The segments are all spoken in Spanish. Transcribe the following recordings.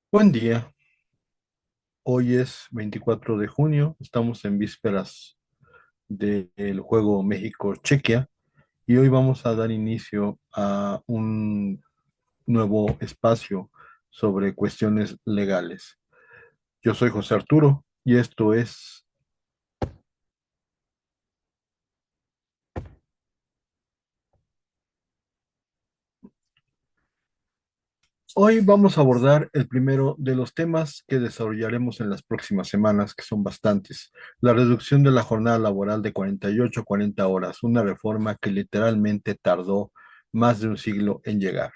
Buen día, hoy es 24 de junio, estamos en vísperas del juego México-Chequia y hoy vamos a dar inicio a un nuevo espacio sobre cuestiones legales. Yo soy José Arturo y esto es. Hoy vamos a abordar el primero de los temas que desarrollaremos en las próximas semanas, que son bastantes. La reducción de la jornada laboral de 48 a 40 horas, una reforma que literalmente tardó más de un siglo en llegar.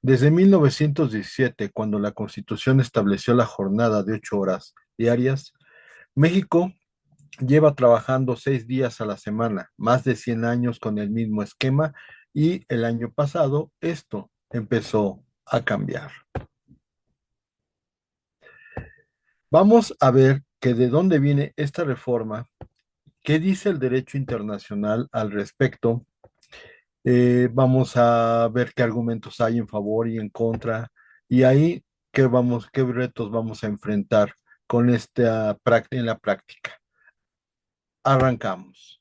Desde 1917, cuando la Constitución estableció la jornada de 8 horas diarias, México lleva trabajando 6 días a la semana, más de 100 años con el mismo esquema, y el año pasado esto empezó a cambiar. Vamos a ver que de dónde viene esta reforma, qué dice el derecho internacional al respecto. Vamos a ver qué argumentos hay en favor y en contra, y ahí qué retos vamos a enfrentar con esta práctica en la práctica. Arrancamos.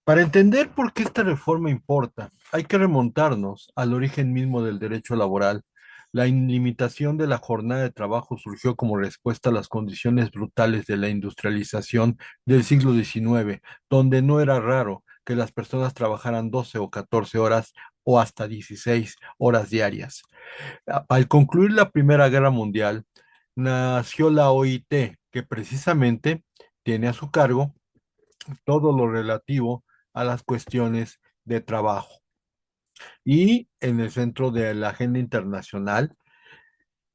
Para entender por qué esta reforma importa, hay que remontarnos al origen mismo del derecho laboral. La limitación de la jornada de trabajo surgió como respuesta a las condiciones brutales de la industrialización del siglo XIX, donde no era raro que las personas trabajaran 12 o 14 horas o hasta 16 horas diarias. Al concluir la Primera Guerra Mundial, nació la OIT, que precisamente tiene a su cargo todo lo relativo a las cuestiones de trabajo. Y en el centro de la agenda internacional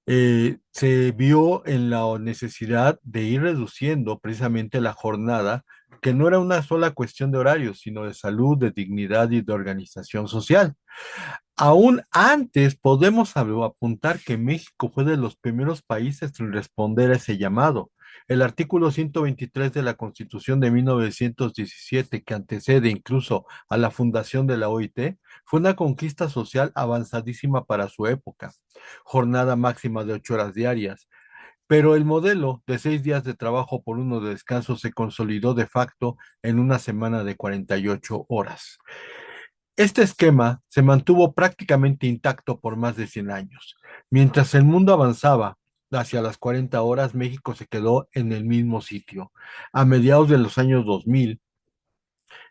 se vio en la necesidad de ir reduciendo precisamente la jornada, que no era una sola cuestión de horarios, sino de salud, de dignidad y de organización social. Aún antes podemos apuntar que México fue de los primeros países en responder a ese llamado. El artículo 123 de la Constitución de 1917, que antecede incluso a la fundación de la OIT, fue una conquista social avanzadísima para su época. Jornada máxima de 8 horas diarias. Pero el modelo de 6 días de trabajo por uno de descanso se consolidó de facto en una semana de 48 horas. Este esquema se mantuvo prácticamente intacto por más de 100 años. Mientras el mundo avanzaba hacia las 40 horas, México se quedó en el mismo sitio. A mediados de los años 2000,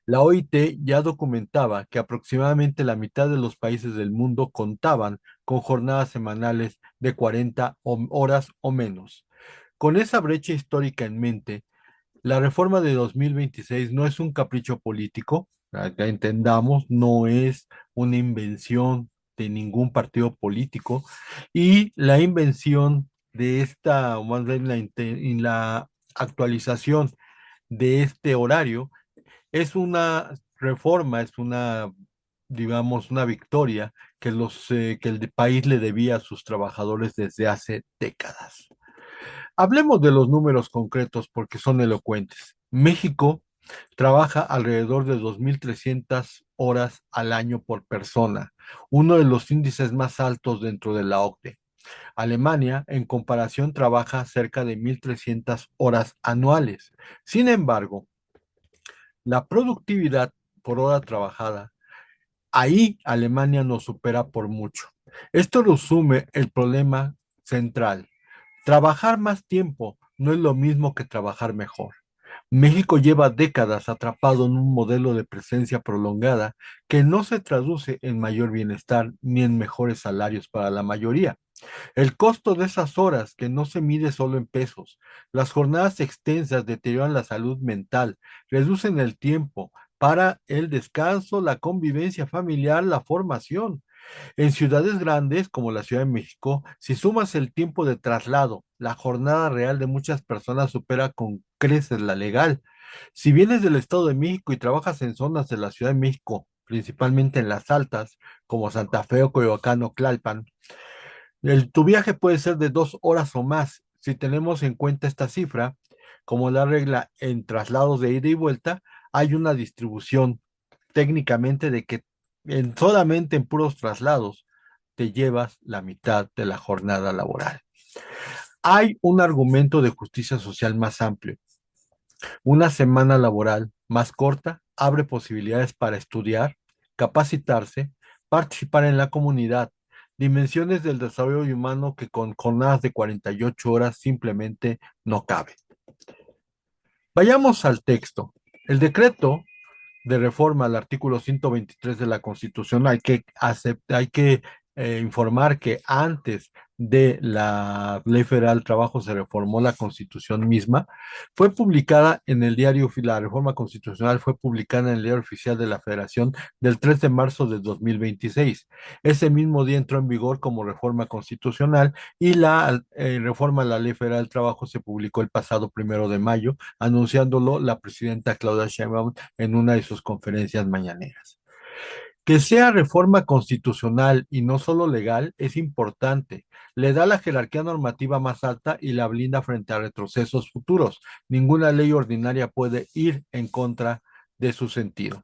la OIT ya documentaba que aproximadamente la mitad de los países del mundo contaban con jornadas semanales de 40 horas o menos. Con esa brecha histórica en mente, la reforma de 2026 no es un capricho político, para que entendamos, no es una invención de ningún partido político, y la invención de esta, o más bien la actualización de este horario es una reforma, es una, digamos, una victoria que el país le debía a sus trabajadores desde hace décadas. Hablemos de los números concretos porque son elocuentes. México trabaja alrededor de 2.300 horas al año por persona, uno de los índices más altos dentro de la OCDE. Alemania, en comparación, trabaja cerca de 1.300 horas anuales. Sin embargo, la productividad por hora trabajada, ahí Alemania nos supera por mucho. Esto resume el problema central. Trabajar más tiempo no es lo mismo que trabajar mejor. México lleva décadas atrapado en un modelo de presencia prolongada que no se traduce en mayor bienestar ni en mejores salarios para la mayoría. El costo de esas horas, que no se mide solo en pesos, las jornadas extensas deterioran la salud mental, reducen el tiempo para el descanso, la convivencia familiar, la formación. En ciudades grandes como la Ciudad de México, si sumas el tiempo de traslado, la jornada real de muchas personas supera con creces la legal. Si vienes del Estado de México y trabajas en zonas de la Ciudad de México, principalmente en las altas, como Santa Fe o Coyoacán o Tlalpan, tu viaje puede ser de 2 horas o más. Si tenemos en cuenta esta cifra, como la regla en traslados de ida y vuelta, hay una distribución técnicamente de que solamente en puros traslados, te llevas la mitad de la jornada laboral. Hay un argumento de justicia social más amplio. Una semana laboral más corta abre posibilidades para estudiar, capacitarse, participar en la comunidad, dimensiones del desarrollo humano que con jornadas de 48 horas simplemente no caben. Vayamos al texto. El decreto de reforma al artículo 123 de la Constitución, hay que informar que antes de la Ley Federal del Trabajo se reformó la Constitución misma, fue publicada en el diario, la reforma constitucional fue publicada en el diario oficial de la Federación del 3 de marzo de 2026. Ese mismo día entró en vigor como reforma constitucional y la reforma a la Ley Federal del Trabajo se publicó el pasado 1 de mayo, anunciándolo la presidenta Claudia Sheinbaum en una de sus conferencias mañaneras. Que sea reforma constitucional y no solo legal es importante. Le da la jerarquía normativa más alta y la blinda frente a retrocesos futuros. Ninguna ley ordinaria puede ir en contra de su sentido.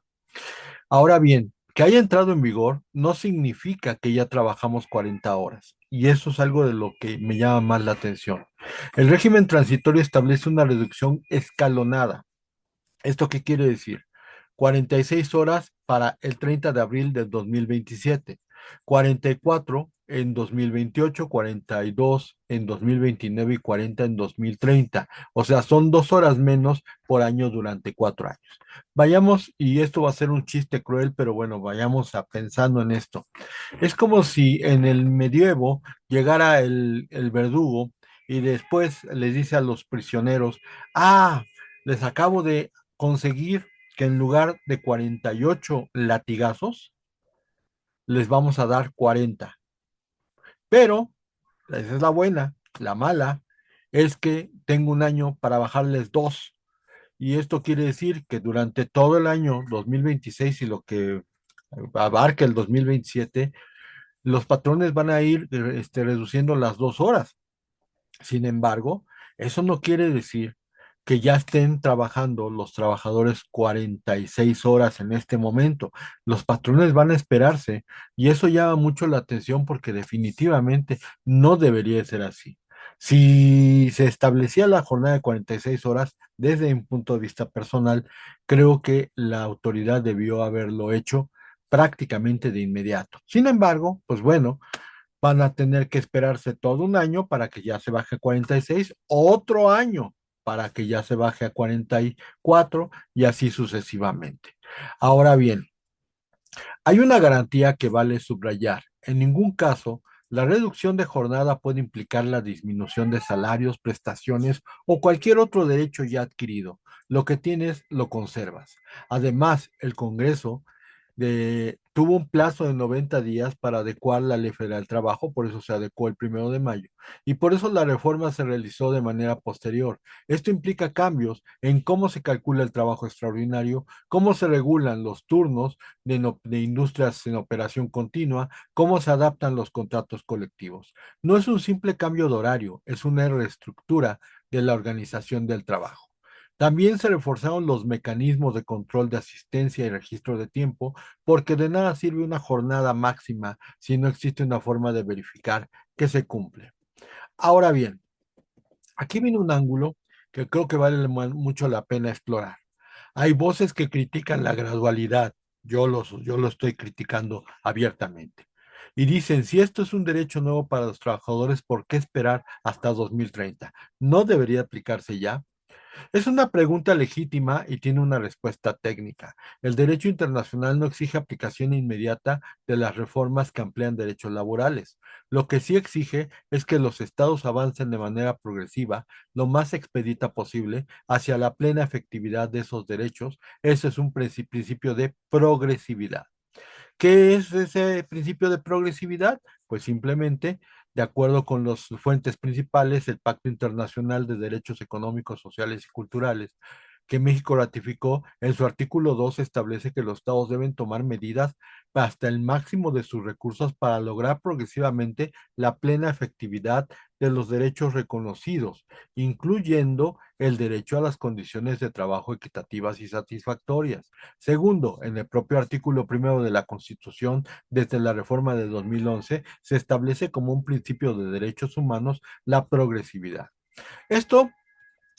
Ahora bien, que haya entrado en vigor no significa que ya trabajamos 40 horas. Y eso es algo de lo que me llama más la atención. El régimen transitorio establece una reducción escalonada. ¿Esto qué quiere decir? 46 horas para el 30 de abril del 2027, 44 en 2028, 42 en 2029 y 40 en 2030. O sea, son 2 horas menos por año durante 4 años. Vayamos, y esto va a ser un chiste cruel, pero bueno, vayamos a pensando en esto. Es como si en el medievo llegara el verdugo y después les dice a los prisioneros, ah, les acabo de conseguir que en lugar de 48 latigazos, les vamos a dar 40. Pero, esa es la buena, la mala es que tengo un año para bajarles dos. Y esto quiere decir que durante todo el año 2026 y lo que abarca el 2027, los patrones van a ir reduciendo las 2 horas. Sin embargo, eso no quiere decir que ya estén trabajando los trabajadores 46 horas en este momento. Los patrones van a esperarse y eso llama mucho la atención porque definitivamente no debería ser así. Si se establecía la jornada de 46 horas, desde un punto de vista personal, creo que la autoridad debió haberlo hecho prácticamente de inmediato. Sin embargo, pues bueno, van a tener que esperarse todo un año para que ya se baje a 46, otro año para que ya se baje a 44 y así sucesivamente. Ahora bien, hay una garantía que vale subrayar. En ningún caso, la reducción de jornada puede implicar la disminución de salarios, prestaciones o cualquier otro derecho ya adquirido. Lo que tienes, lo conservas. Además, el Congreso tuvo un plazo de 90 días para adecuar la Ley Federal del Trabajo, por eso se adecuó el 1 de mayo. Y por eso la reforma se realizó de manera posterior. Esto implica cambios en cómo se calcula el trabajo extraordinario, cómo se regulan los turnos de industrias en operación continua, cómo se adaptan los contratos colectivos. No es un simple cambio de horario, es una reestructura de la organización del trabajo. También se reforzaron los mecanismos de control de asistencia y registro de tiempo, porque de nada sirve una jornada máxima si no existe una forma de verificar que se cumple. Ahora bien, aquí viene un ángulo que creo que vale mucho la pena explorar. Hay voces que critican la gradualidad, yo lo estoy criticando abiertamente. Y dicen, si esto es un derecho nuevo para los trabajadores, ¿por qué esperar hasta 2030? ¿No debería aplicarse ya? Es una pregunta legítima y tiene una respuesta técnica. El derecho internacional no exige aplicación inmediata de las reformas que amplían derechos laborales. Lo que sí exige es que los estados avancen de manera progresiva, lo más expedita posible, hacia la plena efectividad de esos derechos. Ese es un principio de progresividad. ¿Qué es ese principio de progresividad? Pues simplemente, de acuerdo con las fuentes principales, el Pacto Internacional de Derechos Económicos, Sociales y Culturales, que México ratificó, en su artículo 2 establece que los estados deben tomar medidas hasta el máximo de sus recursos para lograr progresivamente la plena efectividad de los derechos reconocidos, incluyendo el derecho a las condiciones de trabajo equitativas y satisfactorias. Segundo, en el propio artículo primero de la Constitución, desde la reforma de 2011, se establece como un principio de derechos humanos la progresividad. Esto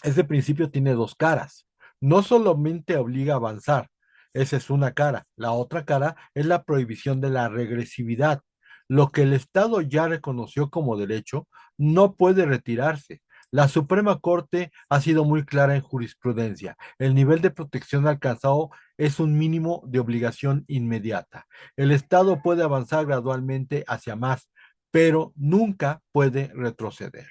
Ese principio tiene dos caras. No solamente obliga a avanzar, esa es una cara. La otra cara es la prohibición de la regresividad. Lo que el Estado ya reconoció como derecho no puede retirarse. La Suprema Corte ha sido muy clara en jurisprudencia. El nivel de protección alcanzado es un mínimo de obligación inmediata. El Estado puede avanzar gradualmente hacia más, pero nunca puede retroceder.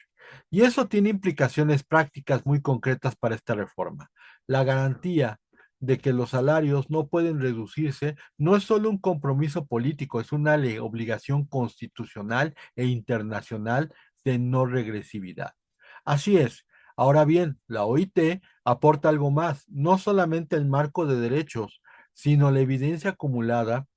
Y eso tiene implicaciones prácticas muy concretas para esta reforma. La garantía de que los salarios no pueden reducirse no es solo un compromiso político, es una obligación constitucional e internacional de no regresividad. Así es. Ahora bien, la OIT aporta algo más, no solamente el marco de derechos, sino la evidencia acumulada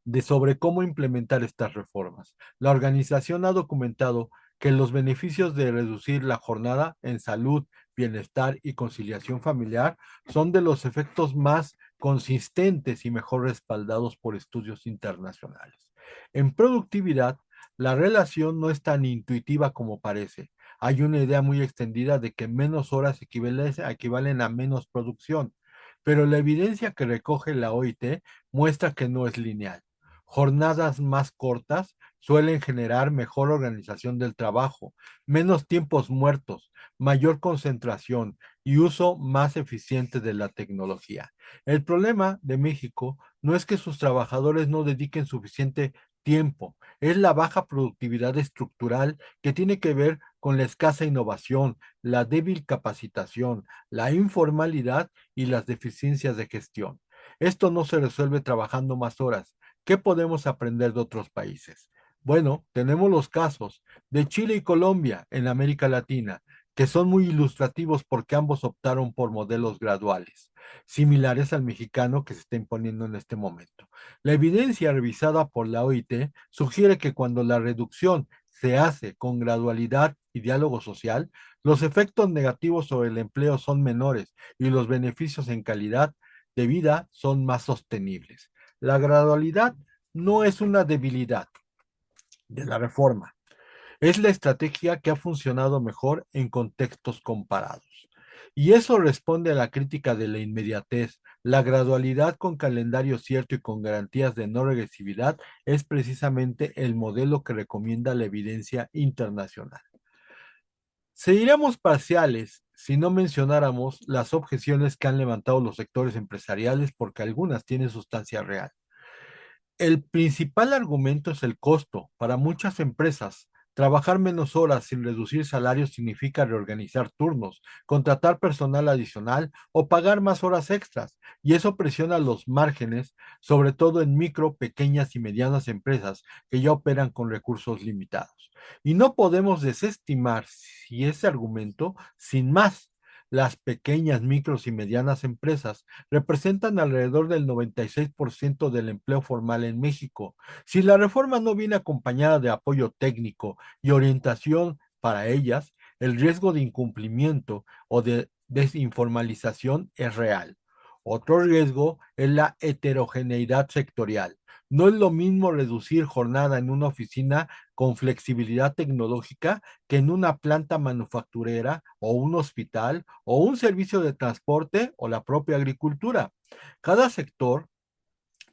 de sobre cómo implementar estas reformas. La organización ha documentado que los beneficios de reducir la jornada en salud, bienestar y conciliación familiar son de los efectos más consistentes y mejor respaldados por estudios internacionales. En productividad, la relación no es tan intuitiva como parece. Hay una idea muy extendida de que menos horas equivalen a menos producción, pero la evidencia que recoge la OIT muestra que no es lineal. Jornadas más cortas suelen generar mejor organización del trabajo, menos tiempos muertos, mayor concentración y uso más eficiente de la tecnología. El problema de México no es que sus trabajadores no dediquen suficiente tiempo, es la baja productividad estructural que tiene que ver con la escasa innovación, la débil capacitación, la informalidad y las deficiencias de gestión. Esto no se resuelve trabajando más horas. ¿Qué podemos aprender de otros países? Bueno, tenemos los casos de Chile y Colombia en América Latina, que son muy ilustrativos porque ambos optaron por modelos graduales, similares al mexicano que se está imponiendo en este momento. La evidencia revisada por la OIT sugiere que cuando la reducción se hace con gradualidad y diálogo social, los efectos negativos sobre el empleo son menores y los beneficios en calidad de vida son más sostenibles. La gradualidad no es una debilidad de la reforma, es la estrategia que ha funcionado mejor en contextos comparados. Y eso responde a la crítica de la inmediatez. La gradualidad con calendario cierto y con garantías de no regresividad es precisamente el modelo que recomienda la evidencia internacional. Seríamos parciales si no mencionáramos las objeciones que han levantado los sectores empresariales porque algunas tienen sustancia real. El principal argumento es el costo. Para muchas empresas, trabajar menos horas sin reducir salarios significa reorganizar turnos, contratar personal adicional o pagar más horas extras. Y eso presiona los márgenes, sobre todo en micro, pequeñas y medianas empresas que ya operan con recursos limitados. Y no podemos desestimar si ese argumento, sin más, las pequeñas, micros y medianas empresas representan alrededor del 96% del empleo formal en México. Si la reforma no viene acompañada de apoyo técnico y orientación para ellas, el riesgo de incumplimiento o de desinformalización es real. Otro riesgo es la heterogeneidad sectorial. No es lo mismo reducir jornada en una oficina con flexibilidad tecnológica que en una planta manufacturera o un hospital o un servicio de transporte o la propia agricultura. Cada sector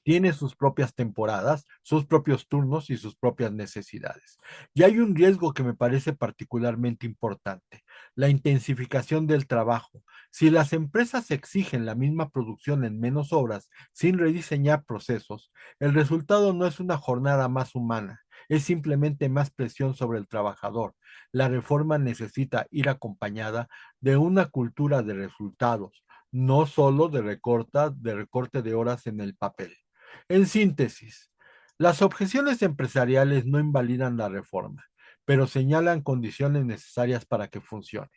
tiene sus propias temporadas, sus propios turnos y sus propias necesidades. Y hay un riesgo que me parece particularmente importante, la intensificación del trabajo. Si las empresas exigen la misma producción en menos horas sin rediseñar procesos, el resultado no es una jornada más humana, es simplemente más presión sobre el trabajador. La reforma necesita ir acompañada de una cultura de resultados, no solo de recorte de horas en el papel. En síntesis, las objeciones empresariales no invalidan la reforma, pero señalan condiciones necesarias para que funcione.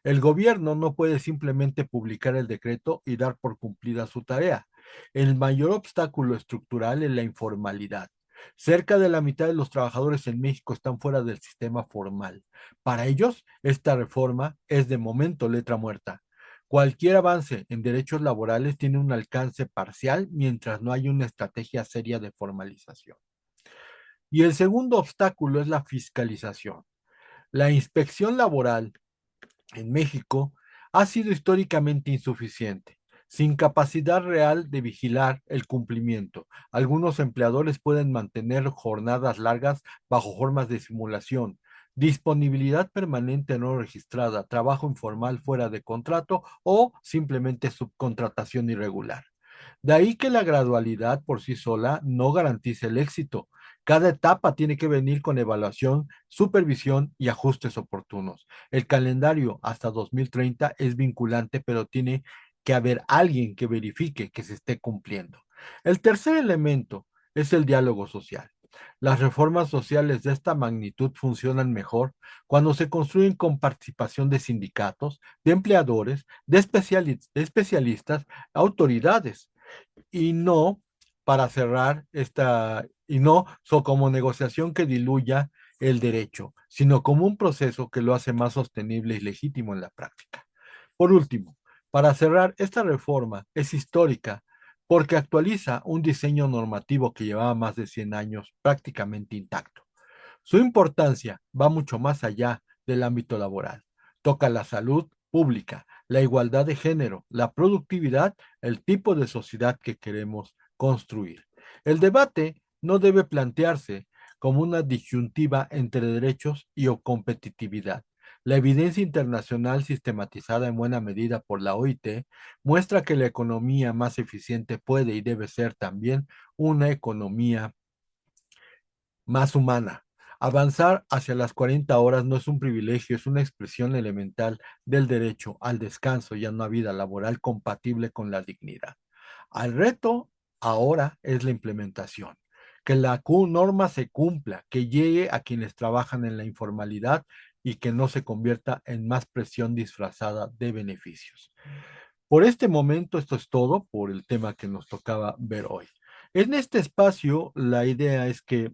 El gobierno no puede simplemente publicar el decreto y dar por cumplida su tarea. El mayor obstáculo estructural es la informalidad. Cerca de la mitad de los trabajadores en México están fuera del sistema formal. Para ellos, esta reforma es de momento letra muerta. Cualquier avance en derechos laborales tiene un alcance parcial mientras no hay una estrategia seria de formalización. Y el segundo obstáculo es la fiscalización. La inspección laboral en México ha sido históricamente insuficiente, sin capacidad real de vigilar el cumplimiento. Algunos empleadores pueden mantener jornadas largas bajo formas de simulación, disponibilidad permanente no registrada, trabajo informal fuera de contrato o simplemente subcontratación irregular. De ahí que la gradualidad por sí sola no garantiza el éxito. Cada etapa tiene que venir con evaluación, supervisión y ajustes oportunos. El calendario hasta 2030 es vinculante, pero tiene que haber alguien que verifique que se esté cumpliendo. El tercer elemento es el diálogo social. Las reformas sociales de esta magnitud funcionan mejor cuando se construyen con participación de sindicatos, de empleadores, de especialistas, autoridades y no para cerrar y no como negociación que diluya el derecho, sino como un proceso que lo hace más sostenible y legítimo en la práctica. Por último, para cerrar, esta reforma es histórica porque actualiza un diseño normativo que llevaba más de 100 años prácticamente intacto. Su importancia va mucho más allá del ámbito laboral. Toca la salud pública, la igualdad de género, la productividad, el tipo de sociedad que queremos construir. El debate no debe plantearse como una disyuntiva entre derechos y o competitividad. La evidencia internacional sistematizada en buena medida por la OIT muestra que la economía más eficiente puede y debe ser también una economía más humana. Avanzar hacia las 40 horas no es un privilegio, es una expresión elemental del derecho al descanso y a una vida laboral compatible con la dignidad. El reto ahora es la implementación, que la norma se cumpla, que llegue a quienes trabajan en la informalidad y que no se convierta en más presión disfrazada de beneficios. Por este momento, esto es todo por el tema que nos tocaba ver hoy. En este espacio, la idea es que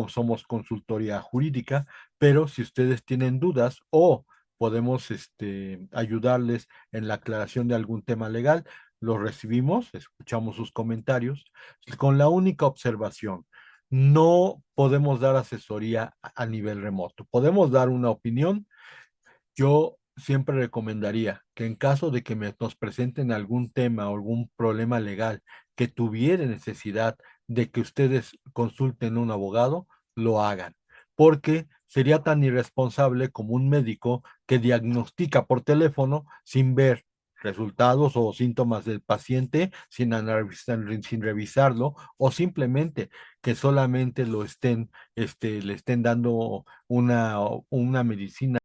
somos consultoría jurídica, pero si ustedes tienen dudas o podemos ayudarles en la aclaración de algún tema legal, los recibimos, escuchamos sus comentarios, con la única observación. No podemos dar asesoría a nivel remoto. Podemos dar una opinión. Yo siempre recomendaría que en caso de que nos presenten algún tema o algún problema legal que tuviera necesidad de que ustedes consulten a un abogado, lo hagan, porque sería tan irresponsable como un médico que diagnostica por teléfono sin ver resultados o síntomas del paciente, sin revisarlo, o simplemente que solamente le estén dando una medicina